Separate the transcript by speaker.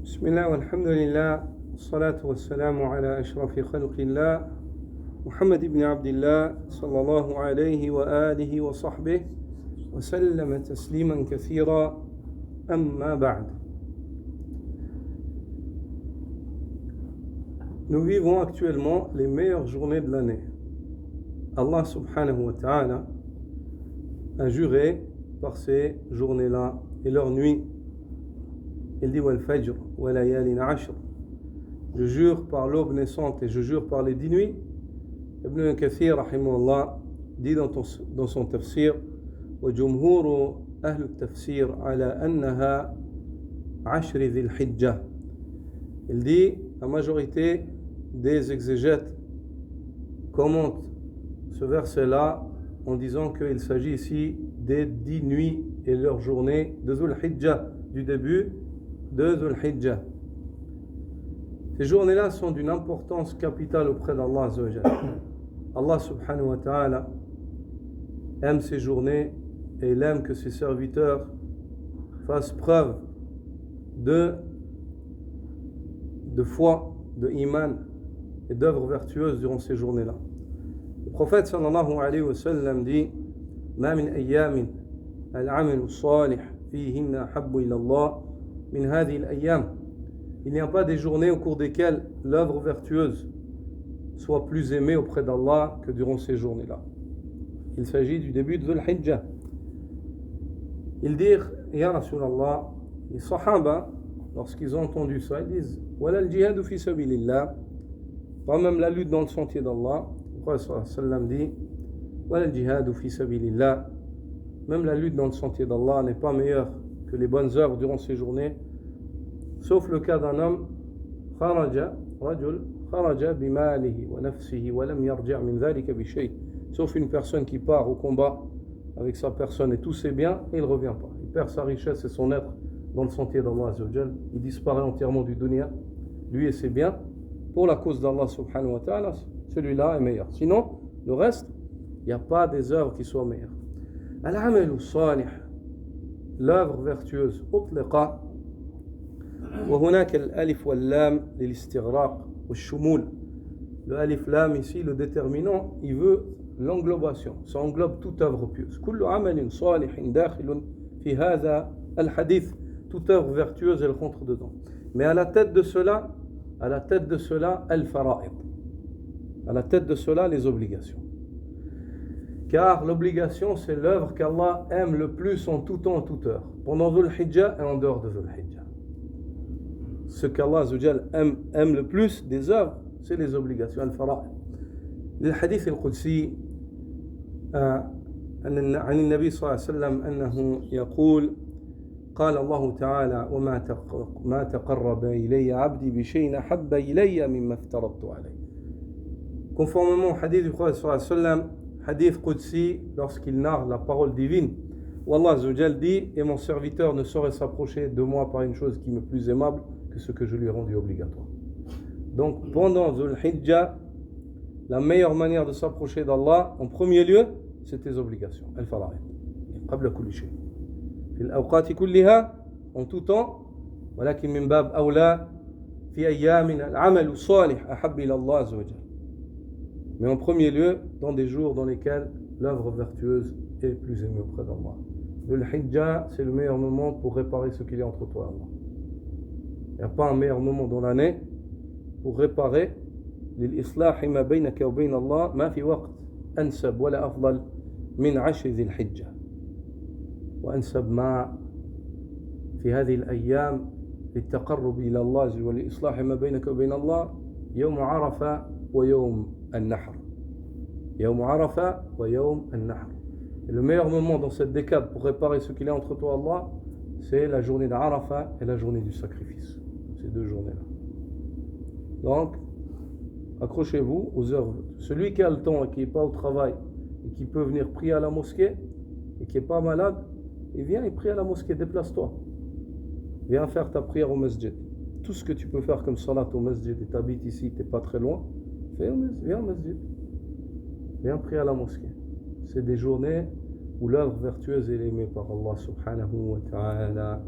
Speaker 1: بسم الله والحمد لله والصلاة والسلام على أشرف خلق الله محمد بن عبد الله صلى الله عليه وآله وصحبه وسلم تسليما كثيرا أما بعد. Nous vivons actuellement les meilleures journées de l'année. Allah subhanahu wa ta'ala a juré par ces journées-là et leurs nuits. Il dit wal fajr wa layalin ashr. Je jure par l'aube naissante et je jure par les 10 nuits. Ibn Kathir rahimahullah dit dans son tafsir wa jumhuru ahl al-tafsir ala annaha ashr dhil hijjah. Il dit la majorité des exégètes commentent ce verset-là en disant qu'il s'agit ici des 10 nuits et leurs journées de Dhul Hijjah, du début de Dhul Hijjah. Ces journées-là sont d'une importance capitale auprès d'Allah Azza wa Jalla. Allah subhanahu wa ta'ala aime ces journées et il aime que ses serviteurs fassent preuve de foi, de iman et d'œuvres vertueuses durant ces journées-là. Le prophète sallallahu alayhi wa sallam dit Ma min ayyamin al-amalu salih fihinna habbu ila Allah min hadhihi al-ayyam. Il n'y a pas des journées au cours desquelles l'œuvre vertueuse soit plus aimée auprès d'Allah que durant ces journées-là. Il s'agit du début de Dhul Hijjah. Ils dirent Ya Rasulallah, les Sahaba, lorsqu'ils ont entendu ça, ils disent Wala al-jihadu fi sabilillah, pas même la lutte dans le sentier d'Allah. Le prophète sallam dit Wala al-jihadu fi sabilillah, même la lutte dans le sentier d'Allah n'est pas meilleure que les bonnes œuvres durant ces journées, sauf le cas d'un homme kharaja bimalihi wa nafsihi wa lam yarji' min dhalika bi shay', sauf une personne qui part au combat avec sa personne et tous ses biens et il ne revient pas. Il perd sa richesse et son être dans le sentier d'Allah Azza wa Jal. Il disparaît entièrement du dunya, lui et ses biens, pour la cause d'Allah subhanahu wa ta'ala. Celui-là est meilleur. Sinon, le reste, il n'y a pas des œuvres qui soient meilleures. Al-amalu salih, l'œuvre vertueuse, utliqa وهناك الألف واللام للاستغراق والشمول. Le alif lam ici, le déterminant, il veut l'englobation. Ça englobe toute œuvre pieuse. كل عمل صالح داخل في هذا الحديث. Toute œuvre vertueuse, elle rentre dedans. Mais à la tête de cela, al-fara'id. À la tête de cela, les obligations. Car l'obligation, c'est l'œuvre qu'Allah aime le plus en tout temps, en toute heure. Pendant Dhul Hijjah et en dehors de Dhul Hijjah. Ce qu'Allah aime le plus des œuvres, c'est les obligations, al-fara'id. Le hadith al-Qudsi عن النبي صلى الله عليه وسلم أنه يقول قال الله تعالى وما تقرب إلي عبدي بشيء أحب إلي مما افترضت عليه. Conformément au hadith du prophète sallallahu alayhi wa sallam, hadith Qudsi, lorsqu'il narre la parole divine, où Allah Azza wa Jal dit et mon serviteur ne saurait s'approcher de moi par une chose qui m'est plus aimable que ce que je lui ai rendu obligatoire. Donc pendant Dhul Hijjah, la meilleure manière de s'approcher d'Allah, en premier lieu, c'est tes obligations. Al-fara'id. Qabla kulli shay. في الأوقات كلها en tout temps ولكن من باب أولى في أيامنا العمل الصالح أحب إلى الله عز وجل. Mais en premier lieu, dans des jours dans lesquels l'œuvre vertueuse est plus aimée auprès d'Allah. Le Hijjah, c'est le meilleur moment pour réparer ce qu'il y a entre toi et Allah. Il n'y a pas un meilleur moment dans l'année pour réparer للإصلاح ما بينك وبين الله ما في وقت أنسب ولا أفضل من 10 ذي الحجة. وأنسب ما في هذه الأيام للتقرب إلى الله ولإصلاح ما بينك وبين الله يوم عرفة ويوم النحر. يوم عرفة ويوم النحر. Et le meilleur moment dans cette décade pour réparer ce qu'il y a entre toi et Allah, c'est la journée d'Arafat et la journée du sacrifice. Ces deux journées-là. Donc, accrochez-vous aux heures. Celui qui a le temps et qui n'est pas au travail et qui peut venir prier à la mosquée et qui n'est pas malade, il vient et prie à la mosquée, déplace-toi. Viens faire ta prière au masjid. Tout ce que tu peux faire comme salat au masjid et tu habites ici, tu n'es pas très loin, viens au masjid. Viens prier à la mosquée. C'est des journées où l'œuvre vertueuse est aimée par Allah subhanahu wa ta'ala.